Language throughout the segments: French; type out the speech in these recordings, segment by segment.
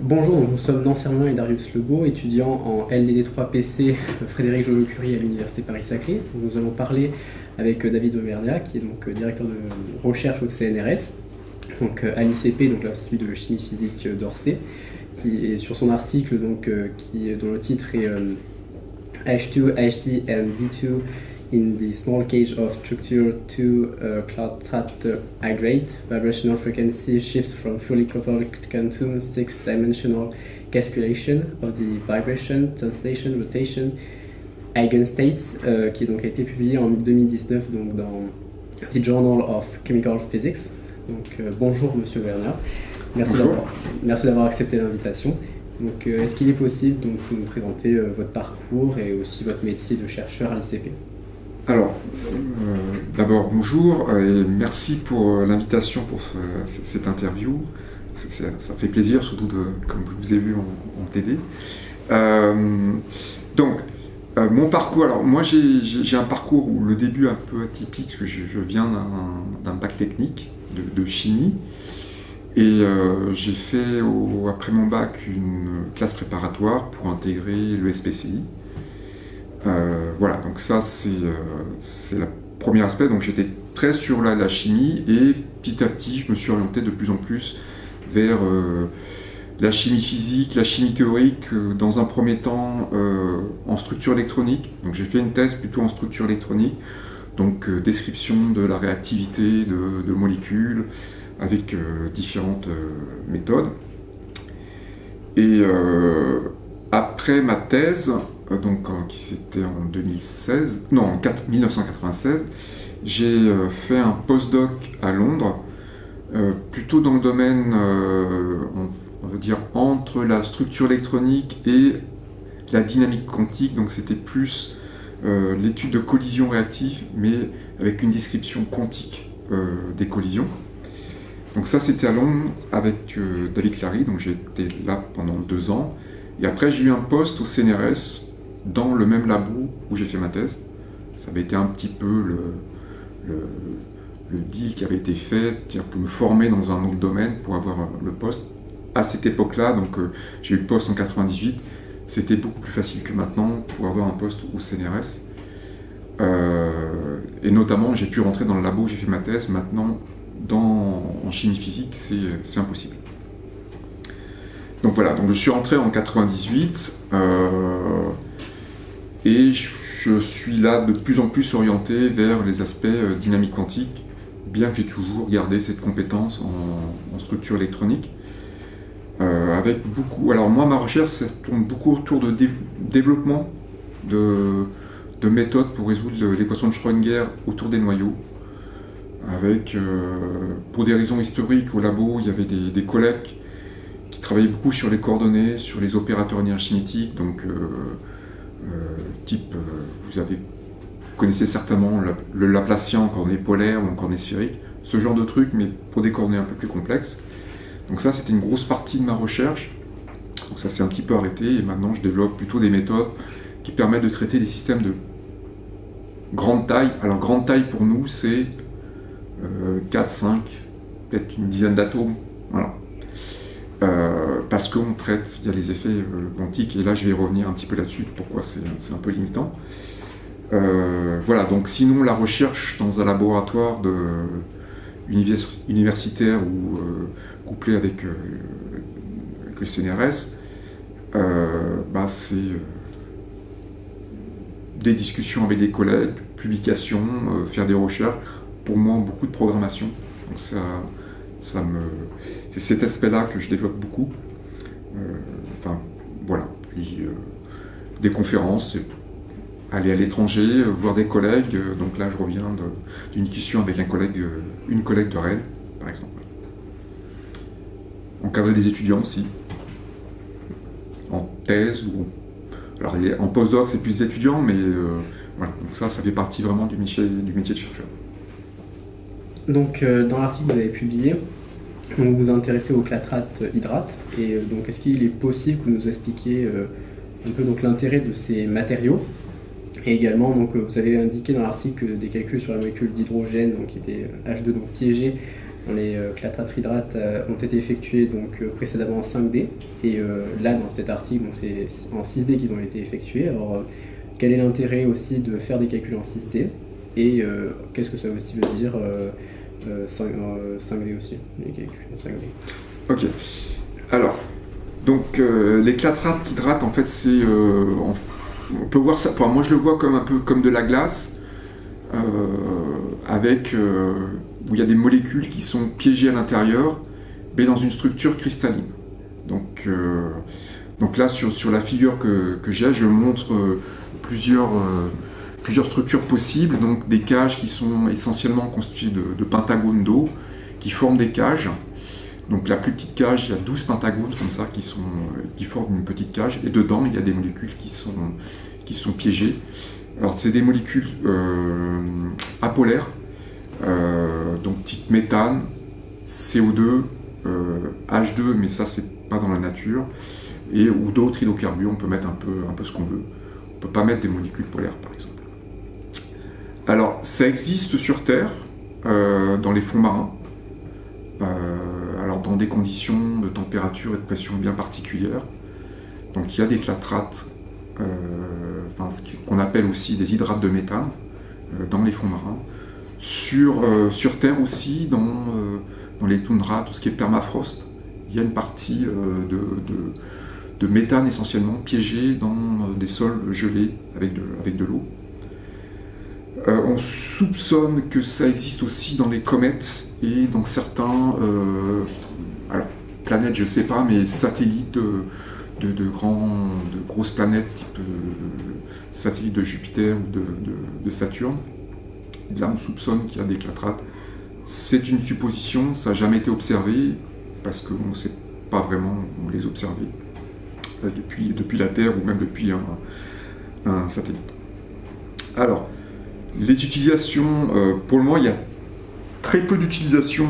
Bonjour, donc nous sommes Nancy Hermelin et Darius Lebeau, étudiants en LDD3PC Frédéric Joliot-Curie à l'Université Paris-Saclay. Nous allons parler avec David Auvergnat, qui est donc directeur de recherche au CNRS, donc à l'ICP, donc l'Institut de chimie physique d'Orsay, qui est sur son article dont le titre est H2, HT and D2 in the small cage of structure 2 cloud hydrate, vibrational frequency shifts from fully coupled quantum 6-dimensional calculation of the vibration, translation, rotation, eigenstates, qui donc a été publié en 2019 donc, dans The Journal of Chemical Physics. Donc bonjour Monsieur Werner, merci d'avoir accepté l'invitation. Donc est-ce qu'il est possible donc, de nous présenter votre parcours et aussi votre métier de chercheur à l'ICP? Alors, d'abord bonjour et merci pour l'invitation pour cette interview. Ça fait plaisir, surtout comme je vous ai vu en TD. Mon parcours, alors moi j'ai un parcours où le début un peu atypique, parce que je viens d'un bac technique de chimie. Et j'ai fait, après mon bac, une classe préparatoire pour intégrer le SPCI. Voilà, donc ça c'est le premier aspect. Donc j'étais très sur la chimie et petit à petit je me suis orienté de plus en plus vers la chimie physique, la chimie théorique, dans un premier temps en structure électronique. Donc j'ai fait une thèse plutôt en structure électronique, donc description de la réactivité de molécules avec différentes méthodes. Et après ma thèse, qui c'était en 1996, j'ai fait un postdoc à Londres, plutôt dans le domaine, on va dire, entre la structure électronique et la dynamique quantique. Donc c'était plus l'étude de collisions réactives, mais avec une description quantique des collisions. Donc ça c'était à Londres avec David Clary, donc j'étais là pendant 2 ans. Et après j'ai eu un poste au CNRS, dans le même labo où j'ai fait ma thèse. Ça avait été un petit peu le deal qui avait été fait, c'est-à-dire pour me former dans un autre domaine pour avoir le poste. À cette époque-là, donc j'ai eu le poste en 98, c'était beaucoup plus facile que maintenant pour avoir un poste au CNRS. Et notamment, j'ai pu rentrer dans le labo où j'ai fait ma thèse. Maintenant, en chimie physique, c'est impossible. Donc voilà, donc je suis rentré en 98. Et je suis là de plus en plus orienté vers les aspects dynamique quantique, bien que j'ai toujours gardé cette compétence en structure électronique. Avec beaucoup. Alors moi, ma recherche, ça tourne beaucoup autour de développement de méthodes pour résoudre l'équation de Schrödinger autour des noyaux. Avec, pour des raisons historiques, au labo, il y avait des collègues qui travaillaient beaucoup sur les coordonnées, sur les opérateurs d'énergie cinétique, donc vous connaissez certainement le Laplacien en coordonnées polaires ou en coordonnées sphériques, ce genre de truc, mais pour des coordonnées un peu plus complexes. Donc ça, c'était une grosse partie de ma recherche. Donc ça s'est un petit peu arrêté et maintenant je développe plutôt des méthodes qui permettent de traiter des systèmes de grande taille. Alors grande taille pour nous, c'est 4, 5, peut-être une dizaine d'atomes. Voilà. Parce qu'on traite, il y a les effets quantiques, et là je vais revenir un petit peu là-dessus, pourquoi c'est un peu limitant. Voilà, donc sinon la recherche dans un laboratoire universitaire ou couplé avec le CNRS, c'est des discussions avec des collègues, publications, faire des recherches, pour moi beaucoup de programmation. Donc c'est cet aspect-là que je développe beaucoup. Voilà. Puis des conférences, aller à l'étranger, voir des collègues. Donc là, je reviens d'une discussion avec une collègue de Rennes, par exemple. Encadrer des étudiants aussi, en thèse ou alors en postdoc, c'est plus des étudiants, mais voilà. Donc ça fait partie vraiment du métier de chercheur. Donc dans l'article que vous avez publié, vous vous intéressez au clatrate hydrate, et donc est-ce qu'il est possible que vous nous expliquiez un peu donc l'intérêt de ces matériaux, et également donc vous avez indiqué dans l'article que des calculs sur la molécule d'hydrogène donc qui était H2 donc piégée Les clatrate-hydrates ont été effectués donc, précédemment en 5D, et là dans cet article, c'est en 6D qu'ils ont été effectués. Alors, quel est l'intérêt aussi de faire des calculs en 6D, et qu'est-ce que ça aussi veut dire 5D aussi, les calculs en 5D. Ok. Alors, donc les clatrate-hydrates, en fait, c'est... on peut voir ça... Enfin, moi, je le vois comme un peu comme de la glace, avec... où il y a des molécules qui sont piégées à l'intérieur, mais dans une structure cristalline. Donc là, sur la figure que j'ai, je montre plusieurs structures possibles, donc des cages qui sont essentiellement constituées de pentagones d'eau, qui forment des cages. Donc la plus petite cage, il y a 12 pentagones comme ça qui forment une petite cage, et dedans, il y a des molécules qui sont piégées. Alors c'est des molécules apolaires, donc type méthane, CO2, H2, mais ça c'est pas dans la nature, ou d'autres hydrocarbures. On peut mettre un peu ce qu'on veut. On peut pas mettre des molécules polaires par exemple. Alors ça existe sur Terre, dans les fonds marins, alors dans des conditions de température et de pression bien particulières. Donc il y a des clatrates, ce qu'on appelle aussi des hydrates de méthane, dans les fonds marins. Sur Terre aussi, dans les toundras, tout ce qui est permafrost, il y a une partie de méthane essentiellement piégée dans des sols gelés avec de l'eau. On soupçonne que ça existe aussi dans les comètes et dans certains planètes, je sais pas, mais satellites de grosses planètes type satellites de Jupiter ou de Saturne. Là, on soupçonne qu'il y a des clatrates. C'est une supposition, ça n'a jamais été observé, parce qu'on ne sait pas vraiment les observer depuis la Terre ou même depuis un satellite. Alors, les utilisations, pour le moment, il y a très peu d'utilisations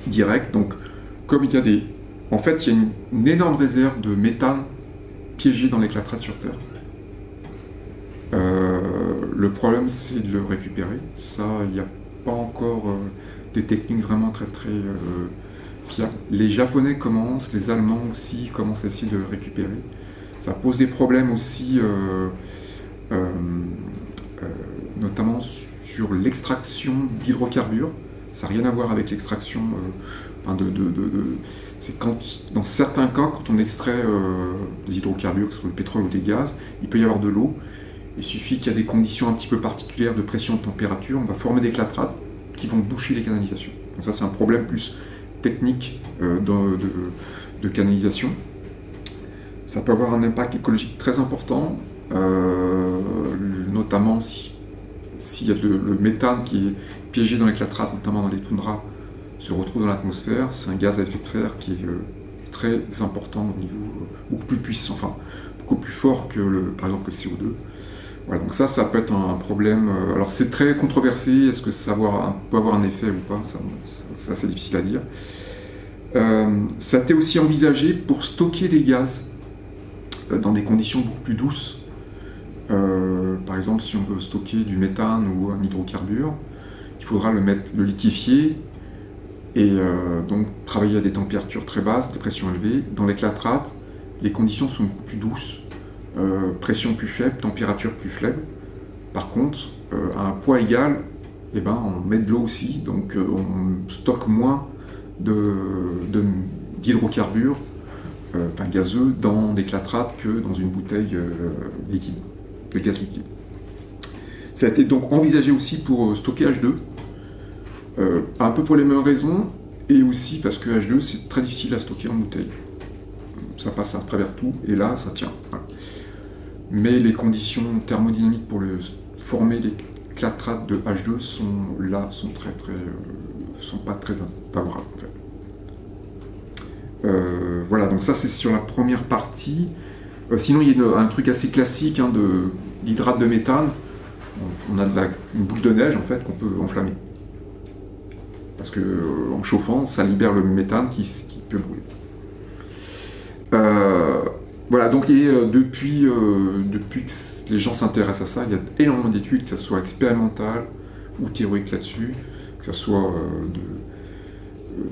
directes. Donc, comme il y a en fait, il y a une énorme réserve de méthane piégée dans les clatrates sur Terre. Le problème, c'est de le récupérer. Ça, il n'y a pas encore des techniques vraiment très très fiables. Les Japonais commencent, les Allemands aussi commencent à essayer de le récupérer. Ça pose des problèmes aussi, notamment sur l'extraction d'hydrocarbures. Ça n'a rien à voir avec l'extraction. C'est dans certains cas, quand on extrait des hydrocarbures, que ce soit le pétrole ou des gaz, il peut y avoir de l'eau. Il suffit qu'il y ait des conditions un petit peu particulières de pression, de température, on va former des clatrates qui vont boucher les canalisations. Donc ça, c'est un problème plus technique de canalisation. Ça peut avoir un impact écologique très important, notamment s'il y a le méthane qui est piégé dans les clatrates, notamment dans les toundras, se retrouve dans l'atmosphère. C'est un gaz à effet de serre qui est très important au niveau, beaucoup plus puissant, beaucoup plus fort que par exemple que le CO2. Voilà, donc ça peut être un problème. Alors c'est très controversé, est-ce que ça peut avoir un effet ou pas, ça c'est difficile à dire. Ça a été aussi envisagé pour stocker des gaz dans des conditions beaucoup plus douces. Par exemple, si on veut stocker du méthane ou un hydrocarbure, il faudra le liquéfier et donc travailler à des températures très basses, des pressions élevées. Dans les clatrates, les conditions sont beaucoup plus douces. Pression plus faible, température plus faible. Par contre, à un poids égal, on met de l'eau aussi, donc on stocke moins d'hydrocarbures gazeux dans des clatrates que dans une bouteille liquide, de gaz liquide. Ça a été donc envisagé aussi pour stocker H2, un peu pour les mêmes raisons, et aussi parce que H2 c'est très difficile à stocker en bouteille. Ça passe à travers tout, et là ça tient. Voilà. Mais les conditions thermodynamiques pour former les clatrates de H2 sont pas très favorables en fait. Voilà, donc ça c'est sur la première partie. Sinon il y a un truc assez classique d'hydrate de méthane. On a une boule de neige en fait qu'on peut enflammer. Parce que en chauffant, ça libère le méthane qui peut brûler. Voilà, donc depuis que les gens s'intéressent à ça, il y a énormément d'études, que ce soit expérimentales ou théoriques là-dessus, que ce soit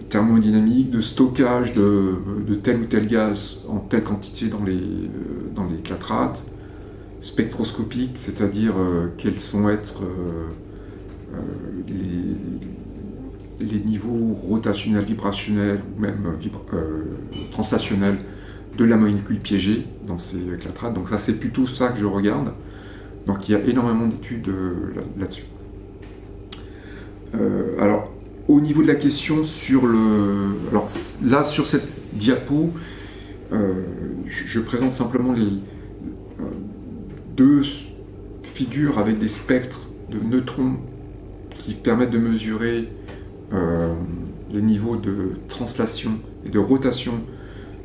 thermodynamique, de stockage de tel ou tel gaz en telle quantité dans les clatrates, spectroscopique, c'est-à-dire quels sont être les niveaux rotationnels, vibrationnels ou même translationnels de la molécule piégée dans ces clatrates. Donc ça, c'est plutôt ça que je regarde. Donc il y a énormément d'études là-dessus. Alors, au niveau de la question sur le... Alors là, sur cette diapo, je présente simplement les deux figures avec des spectres de neutrons qui permettent de mesurer les niveaux de translation et de rotation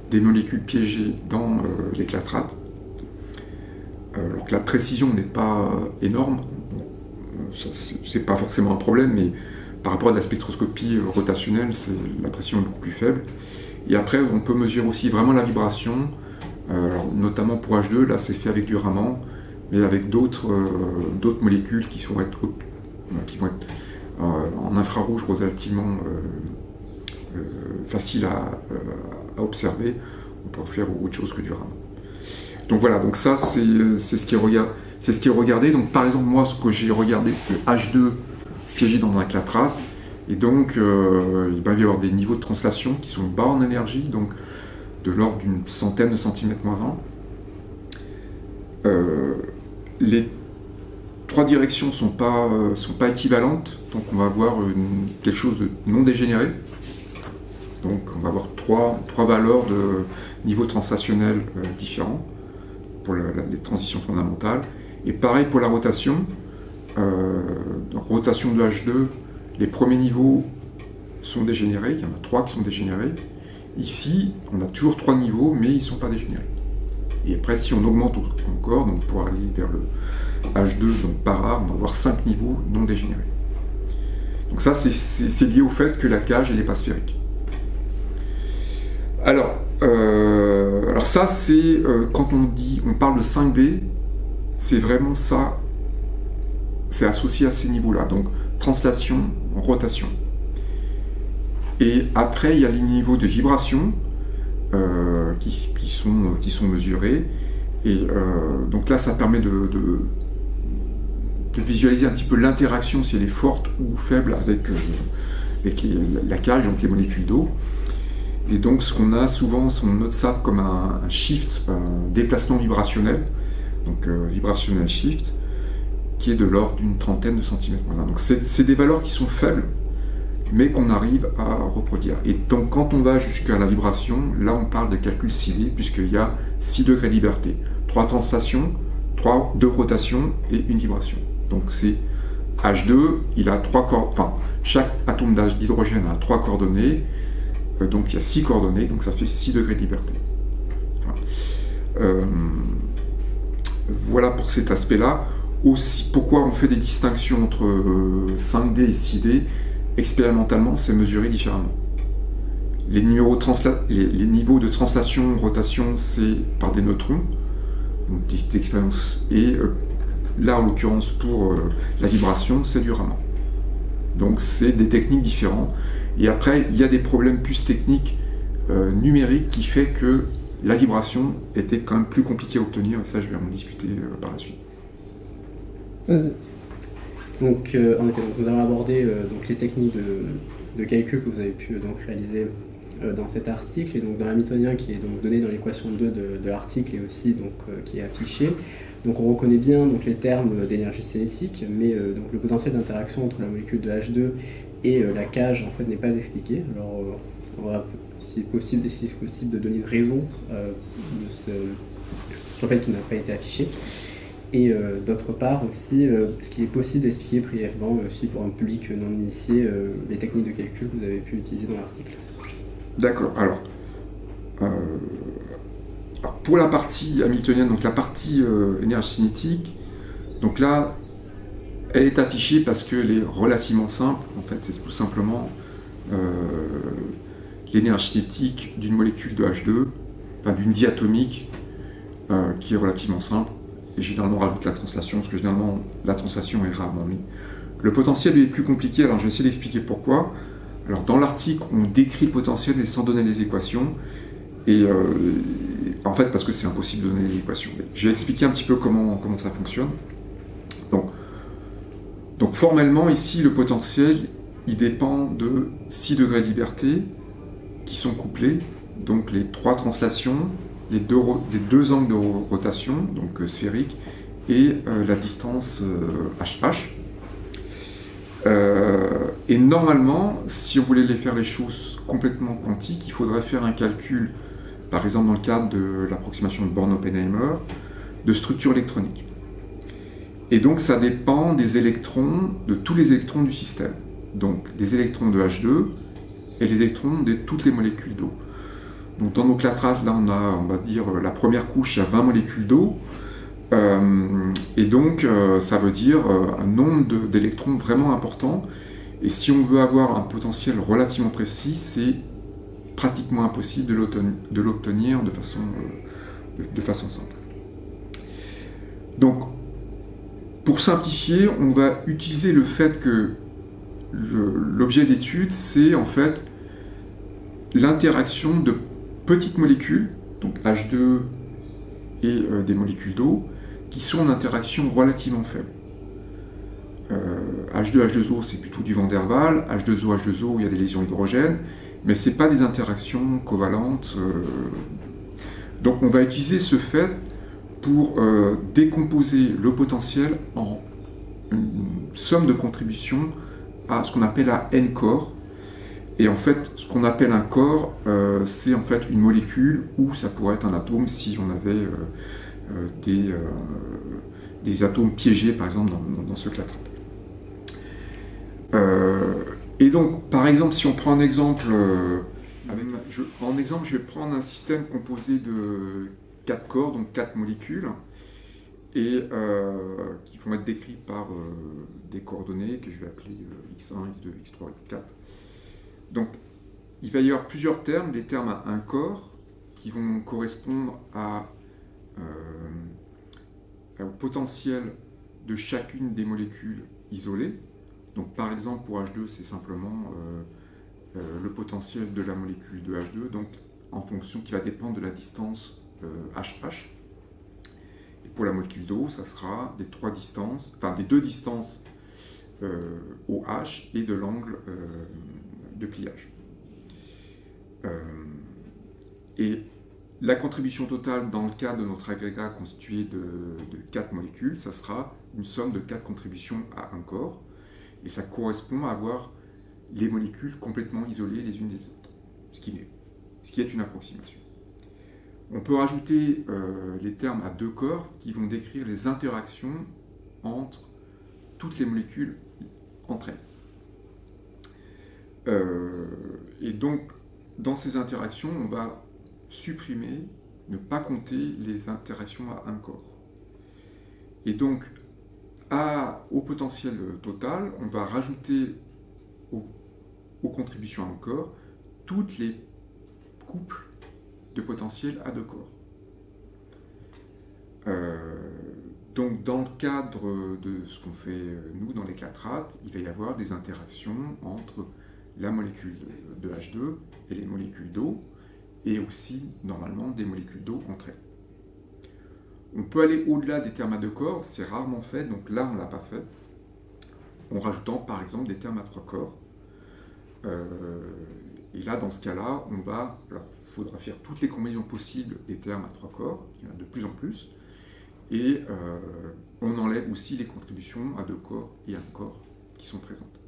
des molécules piégées dans les clatrates. Alors que la précision n'est pas énorme, c'est pas forcément un problème, mais par rapport à la spectroscopie rotationnelle, la pression est beaucoup plus faible. Et après, on peut mesurer aussi vraiment la vibration, alors, notamment pour H2, là c'est fait avec du Raman, mais avec d'autres molécules qui vont être en infrarouge relativement facile à observer. On peut faire autre chose que du Raman. Donc voilà, donc ça c'est ce qui est regardé. Donc par exemple, moi ce que j'ai regardé c'est H2 piégé dans un clatrate, et donc il va y avoir des niveaux de translation qui sont bas en énergie, donc de l'ordre d'une centaine de centimètres moins 1. Les trois directions sont pas équivalentes, donc on va avoir quelque chose de non dégénéré. Donc on va avoir trois valeurs de niveau translationnel différents pour les transitions fondamentales. Et pareil pour la rotation. Rotation de H2, les premiers niveaux sont dégénérés, il y en a 3 qui sont dégénérés. Ici, on a toujours 3 niveaux, mais ils ne sont pas dégénérés. Et après, si on augmente encore, donc pour aller vers le H2, donc para, on va avoir 5 niveaux non dégénérés. Donc ça, c'est lié au fait que la cage, elle n'est pas sphérique. Alors ça, c'est quand on parle de 5D, c'est vraiment ça, c'est associé à ces niveaux-là, donc translation, rotation. Et après, il y a les niveaux de vibration qui sont mesurés, et donc là, ça permet de visualiser un petit peu l'interaction, si elle est forte ou faible avec la cage, donc les molécules d'eau. Et donc, ce qu'on a souvent, on note ça comme un shift, un déplacement vibrationnel, donc vibrationnel shift, qui est de l'ordre d'une trentaine de centimètres. Donc, c'est des valeurs qui sont faibles, mais qu'on arrive à reproduire. Et donc, quand on va jusqu'à la vibration, là, on parle de calcul 6D, puisqu'il y a 6 degrés de liberté. 3 translations, 2 rotations et une vibration. Donc, c'est H2, il a 3 coordonnées, enfin, chaque atome d'hydrogène a 3 coordonnées, donc il y a 6 coordonnées, donc ça fait 6 degrés de liberté. Voilà pour cet aspect-là. Aussi, pourquoi on fait des distinctions entre 5D et 6D? Expérimentalement, c'est mesuré différemment. Les niveaux de translation, rotation, c'est par des neutrons, donc d'expérience, et là, en l'occurrence, pour la vibration, c'est du Raman. Donc, c'est des techniques différentes. Et après, il y a des problèmes plus techniques, numériques, qui fait que la vibration était quand même plus compliquée à obtenir, et ça, je vais en discuter par la suite. Donc, en effet, nous avons abordé donc, les techniques de calcul que vous avez pu donc, réaliser dans cet article, et donc dans l'hamiltonien qui est donc donné dans l'équation 2 de l'article et aussi donc, qui est affiché. Donc on reconnaît bien donc, les termes d'énergie cinétique, mais donc, le potentiel d'interaction entre la molécule de H2 et la cage en fait, n'est pas expliqué. Alors on va, si c'est possible, de donner une raison sur le fait qu'il n'a pas été affiché. Et d'autre part aussi, est-ce qu'il est possible d'expliquer brièvement aussi pour un public non initié les techniques de calcul que vous avez pu utiliser dans l'article? D'accord. Alors, pour la partie hamiltonienne, donc la partie énergie cinétique, donc là, elle est affichée parce qu'elle est relativement simple. En fait, c'est tout simplement l'énergie cinétique d'une molécule de H2, enfin d'une diatomique, qui est relativement simple. Et généralement, on rajoute la translation, parce que généralement, la translation est rarement mise. Le potentiel est plus compliqué, alors je vais essayer d'expliquer pourquoi. Alors dans l'article, on décrit le potentiel mais sans donner les équations. Et en fait, parce que c'est impossible de donner les équations. Mais je vais expliquer un petit peu comment ça fonctionne. Donc formellement, ici, le potentiel, il dépend de 6 degrés de liberté qui sont couplés, donc les 3 translations, les deux angles de rotation, donc sphérique, et la distance HH. Et normalement, si on voulait faire les choses complètement quantiques, il faudrait faire un calcul, par exemple dans le cadre de l'approximation de Born-Oppenheimer, de structure électronique. Et donc ça dépend des électrons, de tous les électrons du système. Donc les électrons de H2 et les électrons de toutes les molécules d'eau. Donc dans nos clatrages, là on va dire, la première couche, il y a 20 molécules d'eau. Et donc ça veut dire un nombre d'électrons vraiment important. Et si on veut avoir un potentiel relativement précis, c'est pratiquement impossible de l'obtenir de façon simple. Donc, pour simplifier, on va utiliser le fait que l'objet d'étude, c'est en fait l'interaction de petites molécules, donc H2 et des molécules d'eau, qui sont en interaction relativement faible. H2, H2O, c'est plutôt du van der Waals. H2O, H2O, il y a des lésions hydrogènes, mais ce n'est pas des interactions covalentes. Donc on va utiliser ce fait pour décomposer le potentiel en une somme de contributions à ce qu'on appelle un N-corps. Et en fait, ce qu'on appelle un corps, c'est en fait une molécule, ou ça pourrait être un atome si on avait des atomes piégés, par exemple, dans ce clatrate. Et donc, par exemple, si on prend un exemple, je vais prendre un système composé de 4 corps, donc 4 molécules, et qui vont être décrits par des coordonnées que je vais appeler x1, x2, x3, x4. Donc, il va y avoir plusieurs termes, des termes à un corps, qui vont correspondre au potentiel de chacune des molécules isolées. Donc, par exemple, pour H2, c'est simplement le potentiel de la molécule de H2, donc en fonction qui va dépendre de la distance HH. Et pour la molécule d'eau, ça sera des deux distances OH et de l'angle de pliage. Et la contribution totale dans le cas de notre agrégat constitué de 4 molécules, ça sera une somme de 4 contributions à un corps. Et ça correspond à avoir les molécules complètement isolées les unes des autres, ce qui est une approximation. On peut rajouter les termes à 2 corps qui vont décrire les interactions entre toutes les molécules entre elles. Et donc, dans ces interactions, on va supprimer, ne pas compter les interactions à un corps. Et donc, au potentiel total, on va rajouter aux contributions à un corps toutes les couples de potentiel à 2 corps. Donc dans le cadre de ce qu'on fait nous dans les clatrates, il va y avoir des interactions entre la molécule de H2 et les molécules d'eau, et aussi normalement des molécules d'eau entre elles. On peut aller au-delà des termes à 2 corps, c'est rarement fait, donc là on ne l'a pas fait, en rajoutant par exemple des termes à 3 corps. Et là, dans ce cas-là, il faudra faire toutes les combinaisons possibles des termes à 3 corps, il y en a de plus en plus, et on enlève aussi les contributions à 2 corps et à un corps qui sont présentes.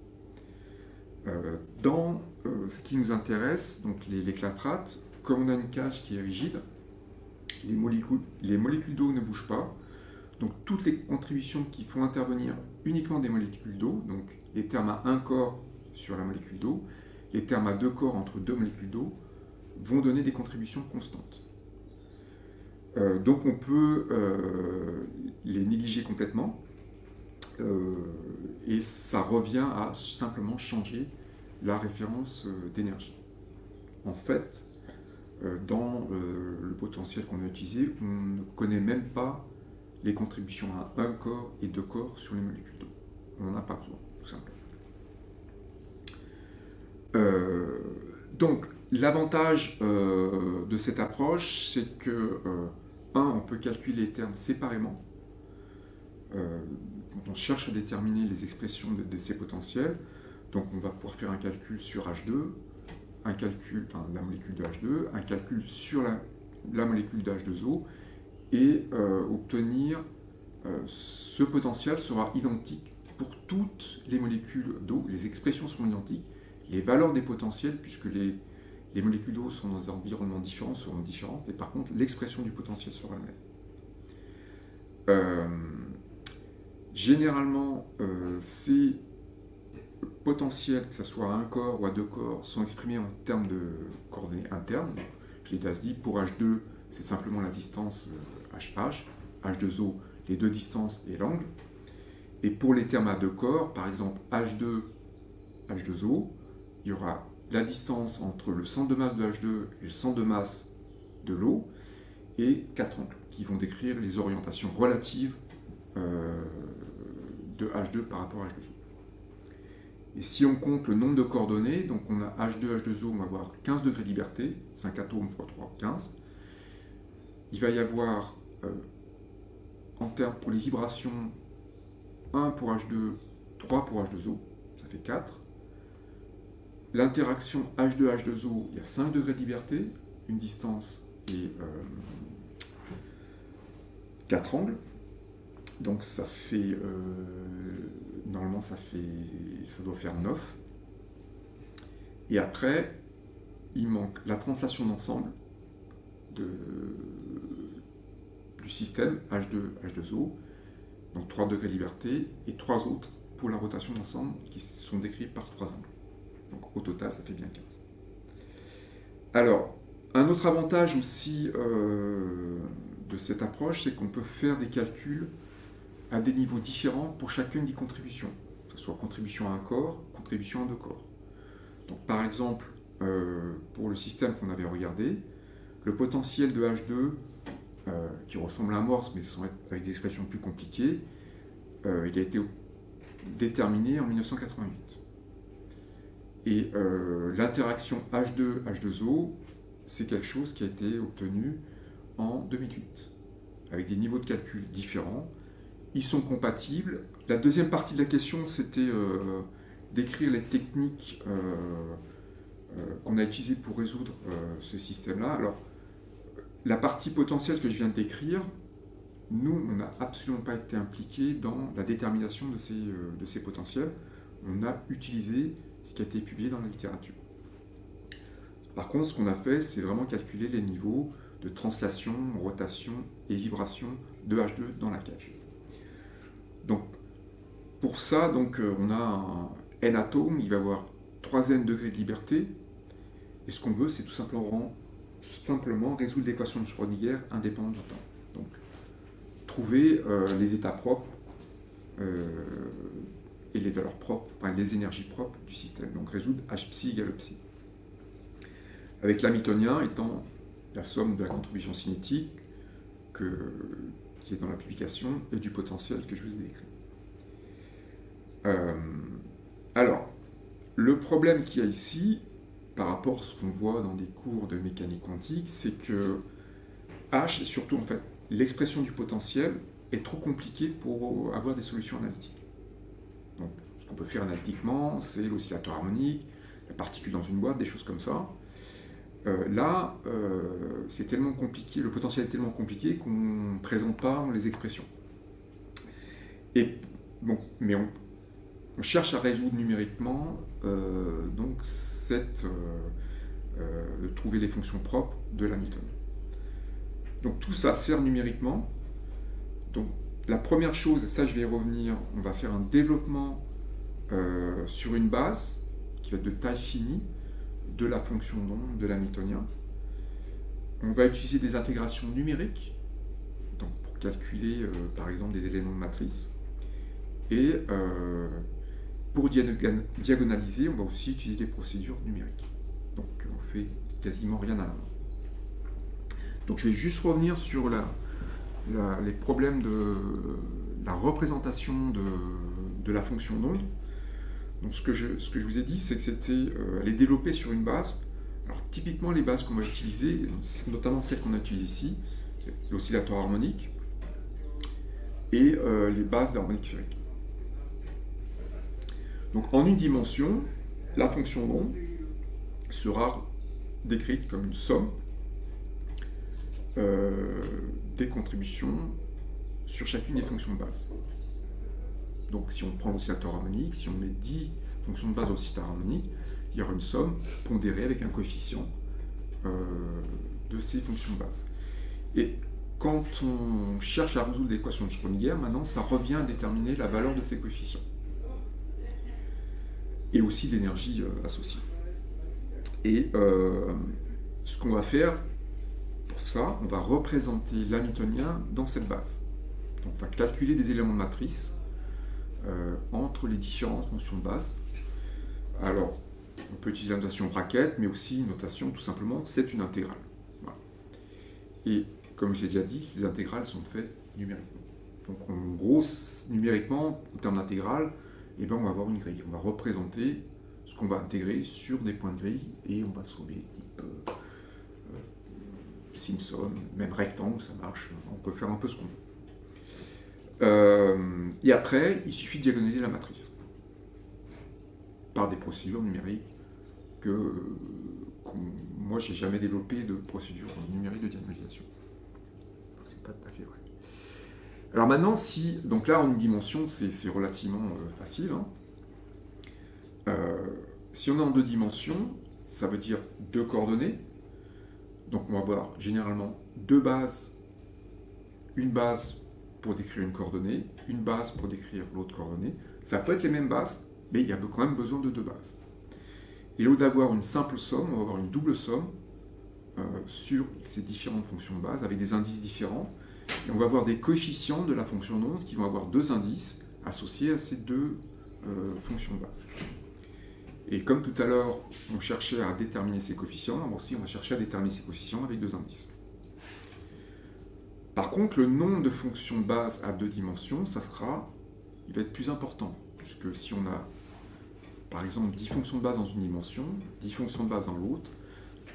Dans ce qui nous intéresse, donc les clatrates, comme on a une cage qui est rigide, les molécules d'eau ne bougent pas, donc toutes les contributions qui font intervenir uniquement des molécules d'eau, donc les termes à un corps sur la molécule d'eau, les termes à 2 corps entre 2 molécules d'eau, vont donner des contributions constantes. Donc on peut les négliger complètement, et ça revient à simplement changer la référence d'énergie. En fait, dans le potentiel qu'on a utilisé, on ne connaît même pas les contributions à un corps et 2 corps sur les molécules d'eau. On n'en a pas besoin, tout simplement. Donc, l'avantage de cette approche, c'est que, on peut calculer les termes séparément. Quand on cherche à déterminer les expressions de ces potentiels, donc on va pouvoir faire un calcul sur H2, un calcul, enfin la molécule de H2, un calcul sur la molécule de H2O, et obtenir ce potentiel sera identique pour toutes les molécules d'eau. Les expressions sont identiques, les valeurs des potentiels, puisque les molécules d'eau sont dans un environnement différent, seront différentes, et par contre l'expression du potentiel sera la même. Généralement, ces potentiels, que ce soit à un corps ou à deux corps, sont exprimés en termes de coordonnées internes. Je l'ai déjà dit, pour H2, c'est simplement la distance HH, H2O, les deux distances et l'angle. Et pour les termes à deux corps, par exemple H2, H2O, il y aura la distance entre le centre de masse de H2 et le centre de masse de l'eau, et quatre angles qui vont décrire les orientations relatives de H2 par rapport à H2O. Et si on compte le nombre de coordonnées, donc on a H2, H2O, on va avoir 15 degrés de liberté, 5 atomes x 3, 15. Il va y avoir, en termes pour les vibrations, 1 pour H2, 3 pour H2O, ça fait 4. L'interaction H2, H2O, il y a 5 degrés de liberté, une distance et 4 angles. Donc ça fait, normalement ça doit faire 9. Et après, il manque la translation d'ensemble du système H2, H2O, donc 3 degrés de liberté, et 3 autres pour la rotation d'ensemble qui sont décrits par 3 angles. Donc au total, ça fait bien 15. Alors, un autre avantage aussi de cette approche, c'est qu'on peut faire des calculs à des niveaux différents pour chacune des contributions, que ce soit contribution à un corps, contribution à deux corps. Donc par exemple, pour le système qu'on avait regardé, le potentiel de H2, qui ressemble à un Morse, mais avec des expressions plus compliquées, il a été déterminé en 1988. Et l'interaction H2-H2O, c'est quelque chose qui a été obtenu en 2008, avec des niveaux de calcul différents. Ils sont compatibles. La deuxième partie de la question, c'était décrire les techniques qu'on a utilisées pour résoudre ce système-là. Alors, la partie potentielle que je viens de décrire, nous, on n'a absolument pas été impliqués dans la détermination de ces potentiels. On a utilisé ce qui a été publié dans la littérature. Par contre, ce qu'on a fait, c'est vraiment calculer les niveaux de translation, rotation et vibration de H2 dans la cage. Donc, pour ça, on a un N atome, il va avoir 3n degrés de liberté, et ce qu'on veut, c'est tout simplement résoudre l'équation de Schrödinger indépendante du temps. Donc, trouver les états propres et les valeurs propres, enfin les énergies propres du système. Donc, résoudre H psi égale psi. Avec l'hamiltonien étant la somme de la contribution cinétique qui est dans la publication et du potentiel que je vous ai décrit. Alors, le problème qu'il y a ici, par rapport à ce qu'on voit dans des cours de mécanique quantique, c'est que H, et surtout en fait l'expression du potentiel, est trop compliquée pour avoir des solutions analytiques. Donc, ce qu'on peut faire analytiquement, c'est l'oscillateur harmonique, la particule dans une boîte, des choses comme ça. Là, c'est tellement compliqué, le potentiel est tellement compliqué qu'on ne présente pas les expressions. Et bon, mais on cherche à résoudre numériquement de trouver les fonctions propres de l'Hamilton. Donc tout ça sert numériquement. Donc la première chose, et ça je vais y revenir, on va faire un développement sur une base qui va être de taille finie de la fonction d'onde de l'hamiltonien. On va utiliser des intégrations numériques, donc pour calculer par exemple des éléments de matrice. Et pour diagonaliser, on va aussi utiliser des procédures numériques. Donc on fait quasiment rien à la main. Donc je vais juste revenir sur les problèmes de la représentation de la fonction d'onde. Donc ce que je vous ai dit, c'est que elle est développée sur une base. Alors typiquement les bases qu'on va utiliser, notamment celles qu'on a utilisées ici, l'oscillateur harmonique et les bases d'harmonique sphérique. Donc en une dimension, la fonction d'onde sera décrite comme une somme des contributions sur chacune des fonctions de base. Donc si on prend l'oscillateur harmonique, si on met 10 fonctions de base d'oscillateur harmonique, il y aura une somme pondérée avec un coefficient de ces fonctions de base. Et quand on cherche à résoudre l'équation de Schrödinger, maintenant ça revient à déterminer la valeur de ces coefficients. Et aussi l'énergie associée. Et ce qu'on va faire, pour ça, on va représenter l'hamiltonien dans cette base. Donc on va calculer des éléments de matrice entre les différentes fonctions de base. Alors, on peut utiliser la notation bracket, mais aussi une notation, tout simplement, c'est une intégrale. Voilà. Et comme je l'ai déjà dit, les intégrales sont faites numériquement. Donc en gros, numériquement, en termes d'intégrale, eh ben, on va avoir une grille. On va représenter ce qu'on va intégrer sur des points de grille et on va sommer type Simpson, même rectangle, ça marche. On peut faire un peu ce qu'on veut. Et après, il suffit de diagonaliser la matrice par des procédures numériques moi, j'ai jamais développé de procédure numérique de diagonalisation. C'est pas tout à fait vrai. Alors maintenant, donc là, en une dimension, c'est relativement facile. Hein. Si on est en 2 dimensions, ça veut dire 2 coordonnées. Donc on va avoir généralement 2 bases. Une base pour décrire une coordonnée, une base pour décrire l'autre coordonnée. Ça peut être les mêmes bases, mais il y a quand même besoin de 2 bases. Et au lieu d'avoir une simple somme, on va avoir une double somme sur ces différentes fonctions de base avec des indices différents. Et on va avoir des coefficients de la fonction d'onde qui vont avoir 2 indices associés à ces 2 fonctions de base. Et comme tout à l'heure, on cherchait à déterminer ces coefficients, aussi on va chercher à déterminer ces coefficients avec 2 indices. Par contre, le nombre de fonctions de base à 2 dimensions, il va être plus important, puisque si on a, par exemple, 10 fonctions de base dans une dimension, 10 fonctions de base dans l'autre,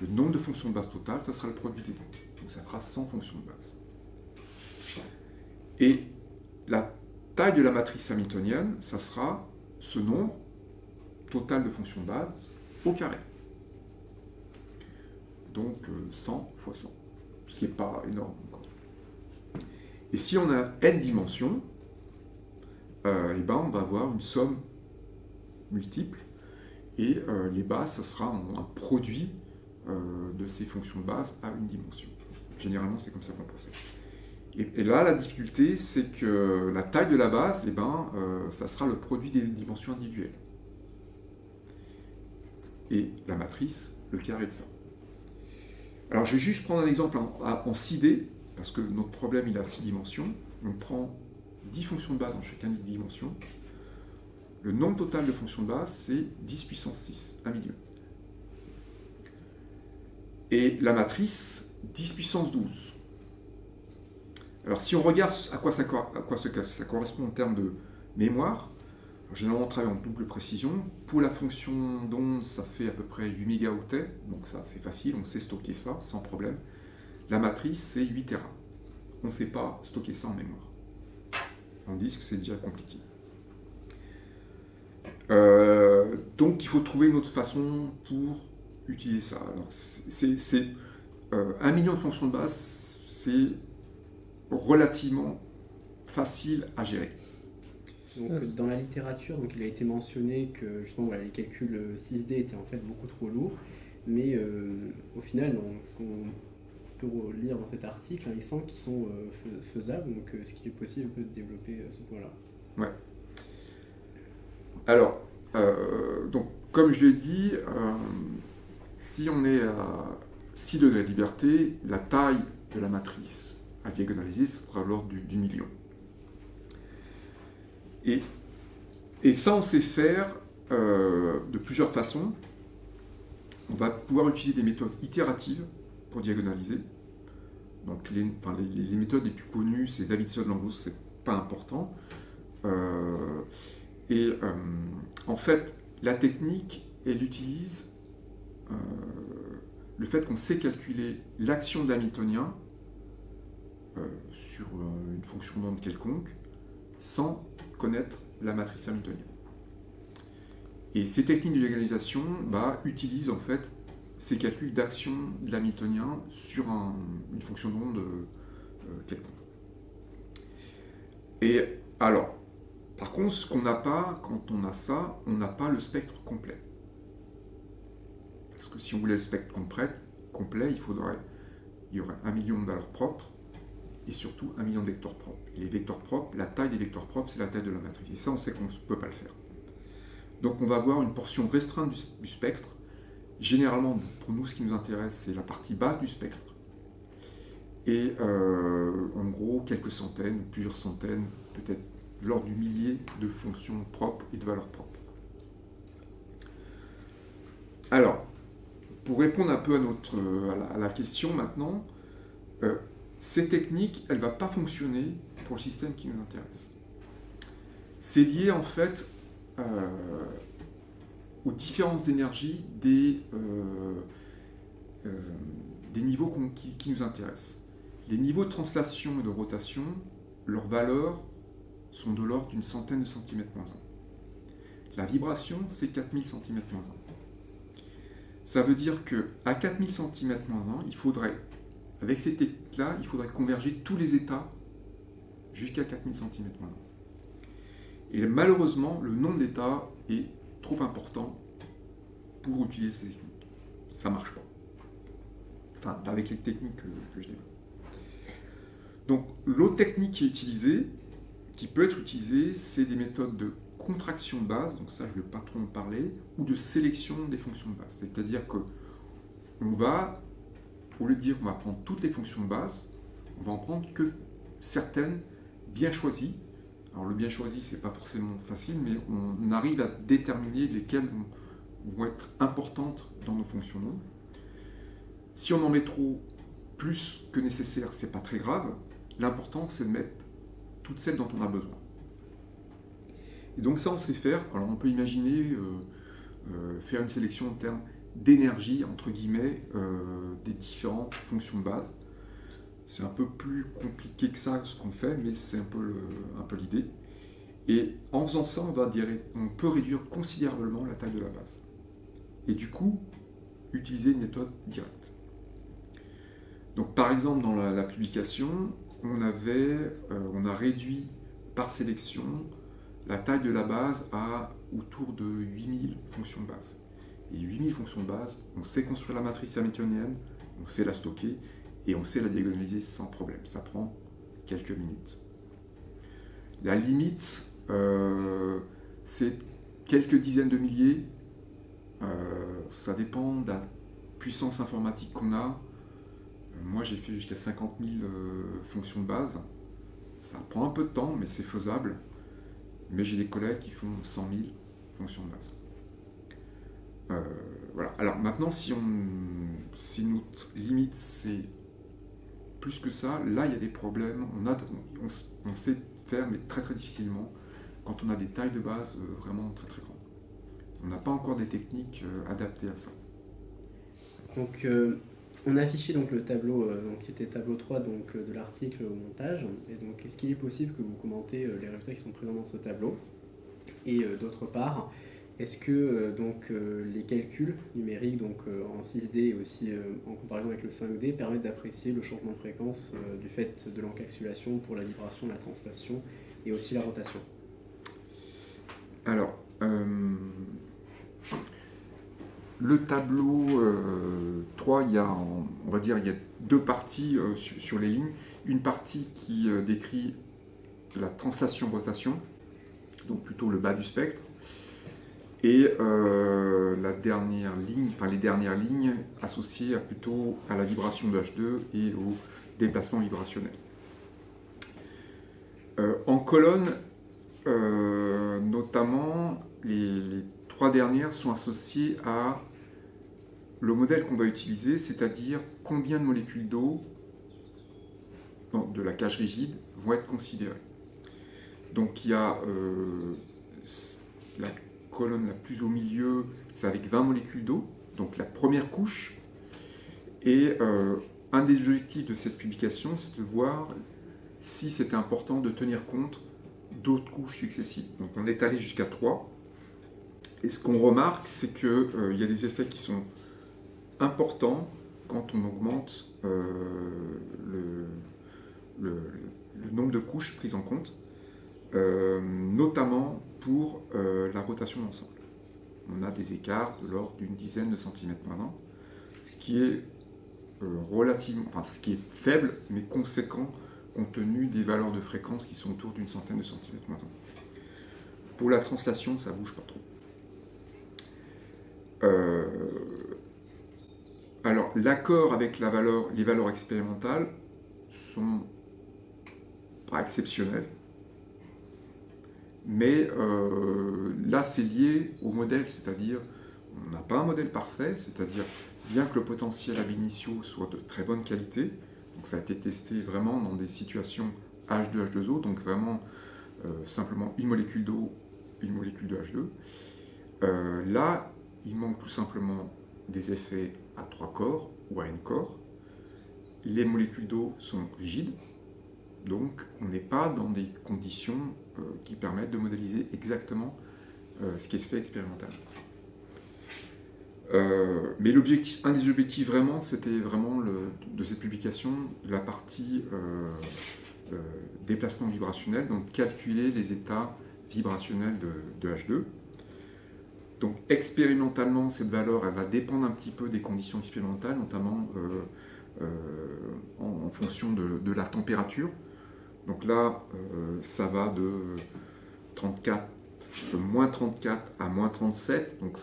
le nombre de fonctions de base total, ça sera le produit des deux. Donc ça fera 100 fonctions de base. Et la taille de la matrice hamiltonienne, ça sera ce nombre total de fonctions de base au carré. Donc 100 fois 100, ce qui n'est pas énorme encore. Et si on a n dimensions, on va avoir une somme multiple, et les bases, ça sera un produit de ces fonctions de base à une dimension. Généralement, c'est comme ça qu'on procède. Et là, la difficulté, c'est que la taille de la base, ça sera le produit des dimensions individuelles. Et la matrice, le carré de ça. Alors, je vais juste prendre un exemple en 6D, parce que notre problème, il a 6 dimensions. On prend 10 fonctions de base dans chacune des dimensions. Le nombre total de fonctions de base, c'est 10 puissance 6, 1 million. Et la matrice, 10 puissance 12. Alors si on regarde à quoi ça correspond en termes de mémoire, généralement on travaille en double précision. Pour la fonction d'onde, ça fait à peu près 8 mégaoctets, donc ça c'est facile, on sait stocker ça sans problème. La matrice, c'est 8 Tera. On ne sait pas stocker ça en mémoire. En disque, c'est déjà compliqué. Donc il faut trouver une autre façon pour utiliser ça. Alors, 1 million de fonctions de base, c'est relativement facile à gérer. Donc, dans la littérature, il a été mentionné que justement, les calculs 6D étaient en fait beaucoup trop lourds, mais au final, ce qu'on peut lire dans cet article, il semble qu'ils sont faisables, donc ce qui est possible de développer ce point-là. Ouais. Alors, donc, comme je l'ai dit, si on est à 6 degrés de liberté, la taille de la matrice à diagonaliser, ça sera l'ordre du million. Et ça, on sait faire de plusieurs façons. On va pouvoir utiliser des méthodes itératives pour diagonaliser. Donc, les méthodes les plus connues, c'est Davidson, Langlois, c'est pas important. Et en fait, la technique, elle utilise le fait qu'on sait calculer l'action de l'hamiltonien sur une fonction d'onde quelconque sans connaître la matrice hamiltonienne. Et ces techniques de légalisation utilisent en fait ces calculs d'action de l'hamiltonien sur une fonction d'onde quelconque. Et alors, par contre, ce qu'on n'a pas, quand on a ça, on n'a pas le spectre complet. Parce que si on voulait le spectre complet, il y aurait 1 million de valeurs propres, et surtout 1 million de vecteurs propres. Et les vecteurs propres, la taille des vecteurs propres, c'est la taille de la matrice. Et ça, on sait qu'on ne peut pas le faire. Donc on va avoir une portion restreinte du spectre. Généralement, pour nous, ce qui nous intéresse, c'est la partie basse du spectre. Et en gros, quelques centaines, plusieurs centaines, peut-être l'ordre du millier de fonctions propres et de valeurs propres. Alors, pour répondre un peu à la question maintenant, ces techniques, elles ne vont pas fonctionner pour le système qui nous intéresse. C'est lié en fait aux différences d'énergie des niveaux qui nous intéressent. Les niveaux de translation et de rotation, leurs valeurs sont de l'ordre d'une centaine de centimètres moins 1. La vibration, c'est 4000 centimètres moins 1. Ça veut dire qu'à 4000 centimètres moins 1, il faudrait, avec ces techniques-là, il faudrait converger tous les états jusqu'à 4000 centimètres moins 1. Et malheureusement, le nombre d'états est trop important pour utiliser ces techniques. Ça ne marche pas. Enfin, avec les techniques que je développe. Donc, l'autre technique qui est utilisée, qui peut être utilisée, c'est des méthodes de contraction de base, donc ça je ne vais pas trop en parler, ou de sélection des fonctions de base. C'est-à-dire que on va, au lieu de dire qu'on va prendre toutes les fonctions de base, on va en prendre que certaines bien choisies. Alors le bien choisi, c'est pas forcément facile, mais on arrive à déterminer lesquelles vont être importantes dans nos fonctions d'onde. Si on en met trop, plus que nécessaire, c'est pas très grave. L'important, c'est de mettre toutes celles dont on a besoin. Et donc ça, on sait faire. Alors on peut imaginer faire une sélection en termes d'énergie, entre guillemets, des différentes fonctions de base. C'est un peu plus compliqué que ça, ce qu'on fait, mais c'est un peu l'idée. Et en faisant ça, on peut réduire considérablement la taille de la base. Et du coup, utiliser une méthode directe. Donc par exemple, dans la publication, on a réduit par sélection la taille de la base à autour de 8000 fonctions de base. Et 8000 fonctions de base, on sait construire la matrice hamiltonienne, on sait la stocker, et on sait la diagonaliser sans problème. Ça prend quelques minutes. La limite, c'est quelques dizaines de milliers. Ça dépend de la puissance informatique qu'on a. Moi, j'ai fait jusqu'à 50 000 fonctions de base. Ça prend un peu de temps, mais c'est faisable. Mais j'ai des collègues qui font 100 000 fonctions de base. Voilà. Alors maintenant, si notre limite c'est plus que ça, là il y a des problèmes. On sait faire, mais très très difficilement, quand on a des tailles de base vraiment très très grandes. On n'a pas encore des techniques adaptées à ça. Donc, on a affiché donc le tableau qui était tableau 3 donc, de l'article au montage. Et donc, est-ce qu'il est possible que vous commentez les résultats qui sont présents dans ce tableau? Et d'autre part, est-ce que les calculs numériques donc, en 6D et aussi en comparaison avec le 5D permettent d'apprécier le changement de fréquence du fait de l'encapsulation pour la vibration, la translation et aussi la rotation? Alors, le tableau 3, il y a deux parties sur les lignes. Une partie qui décrit la translation-rotation, donc plutôt le bas du spectre, et les dernières lignes associées plutôt à la vibration de H2 et au déplacement vibrationnel. En colonne, notamment, les trois dernières sont associées à le modèle qu'on va utiliser, c'est-à-dire combien de molécules d'eau de la cage rigide vont être considérées. Donc il y a la colonne la plus au milieu, c'est avec 20 molécules d'eau, donc la première couche. Et un des objectifs de cette publication, c'est de voir si c'était important de tenir compte d'autres couches successives. Donc on est allé jusqu'à 3. Et ce qu'on remarque, c'est qu'il y a des effets qui sont importants quand on augmente le nombre de couches prises en compte, notamment pour la rotation d'ensemble. On a des écarts de l'ordre d'une dizaine de centimètres par an, ce qui est ce qui est faible mais conséquent compte tenu des valeurs de fréquence qui sont autour d'une centaine de centimètres par an. Pour la translation, ça ne bouge pas trop. Alors, l'accord avec les valeurs expérimentales sont pas exceptionnels, mais là c'est lié au modèle, c'est-à-dire on n'a pas un modèle parfait, c'est-à-dire bien que le potentiel ab initio soit de très bonne qualité, donc ça a été testé vraiment dans des situations H2, H2O, donc vraiment simplement une molécule d'eau, une molécule de H2. Là, il manque tout simplement des effets à 3 corps ou à n corps. Les molécules d'eau sont rigides, donc on n'est pas dans des conditions qui permettent de modéliser exactement ce qui se fait expérimentalement. Mais un des objectifs vraiment, c'était vraiment de cette publication, la partie déplacement vibrationnel, donc calculer les états vibrationnels de H2. Donc expérimentalement, cette valeur, elle va dépendre un petit peu des conditions expérimentales, notamment en fonction de la température. Donc là, ça va de moins 34 à moins 37, donc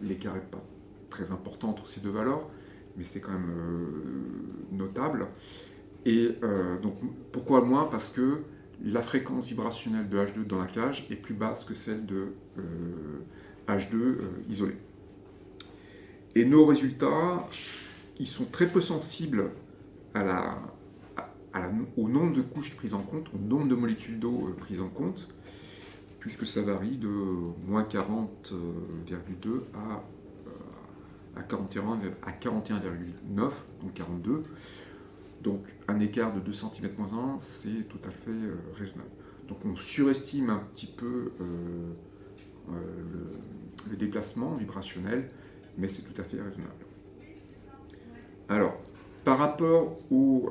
l'écart n'est pas très important entre ces deux valeurs, mais c'est quand même notable. Et donc pourquoi moins? Parce que la fréquence vibrationnelle de H2 dans la cage est plus basse que celle de H2 isolé. Et nos résultats, ils sont très peu sensibles au nombre de couches prises en compte, au nombre de molécules d'eau prises en compte, puisque ça varie de moins 40,2 à 41,9, donc 42. Donc un écart de 2 cm-1, c'est tout à fait raisonnable. Donc on surestime un petit peu le déplacement vibrationnel, mais c'est tout à fait raisonnable. Alors, par rapport au...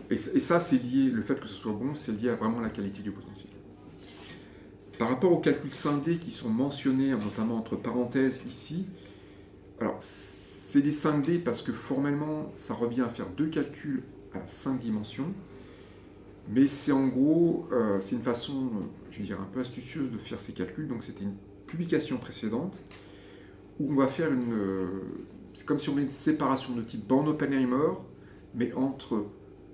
et ça, c'est lié, le fait que ce soit bon, c'est lié à vraiment la qualité du potentiel. Par rapport aux calculs scindés qui sont mentionnés, notamment entre parenthèses ici, alors c'est des 5D parce que formellement, ça revient à faire 2 calculs à 5 dimensions, mais c'est en gros, c'est une façon, je dirais, un peu astucieuse de faire ces calculs. Donc c'était une publication précédente où on va faire c'est comme si on met une séparation de type Born-Oppenheimer, mais entre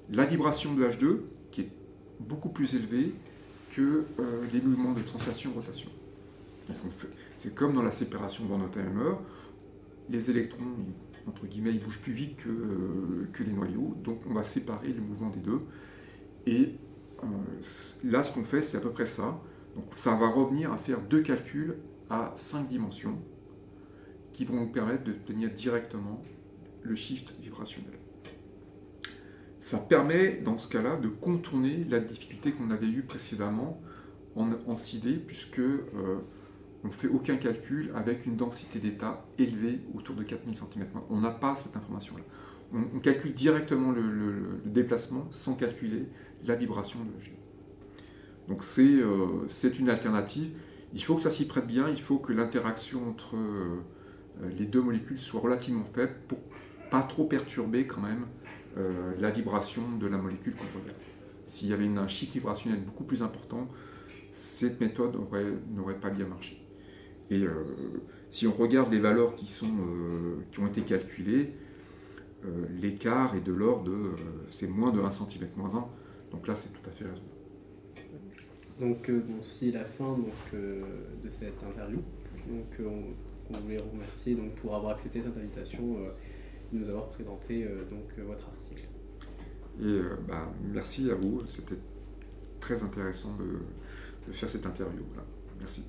la vibration de H2, qui est beaucoup plus élevée, que les mouvements de translation-rotation. C'est comme dans la séparation Born-Oppenheimer, les électrons, entre guillemets, ils bougent plus vite que les noyaux, donc on va séparer les mouvements des deux. Et là, ce qu'on fait, c'est à peu près ça. Donc ça va revenir à faire 2 calculs à 5 dimensions, qui vont nous permettre d'obtenir directement le shift vibrationnel. Ça permet, dans ce cas-là, de contourner la difficulté qu'on avait eue précédemment en CID, puisque on ne fait aucun calcul avec une densité d'état élevée autour de 4000 cm. On n'a pas cette information-là. On calcule directement le déplacement sans calculer la vibration de H2. Donc c'est une alternative. Il faut que ça s'y prête bien, il faut que l'interaction entre les deux molécules soit relativement faible pour pas trop perturber quand même la vibration de la molécule qu'on regarde. S'il y avait un shift vibrationnel beaucoup plus important, cette méthode n'aurait pas bien marché. Et si on regarde les valeurs qui ont été calculées, l'écart est de l'ordre de c'est moins de 1 cm-1, donc là c'est tout à fait raisonnable. Donc c'est la fin de cette interview. Donc on voulait vous remercier pour avoir accepté cette invitation et nous avoir présenté votre article. Et merci à vous, c'était très intéressant de faire cette interview là. Merci.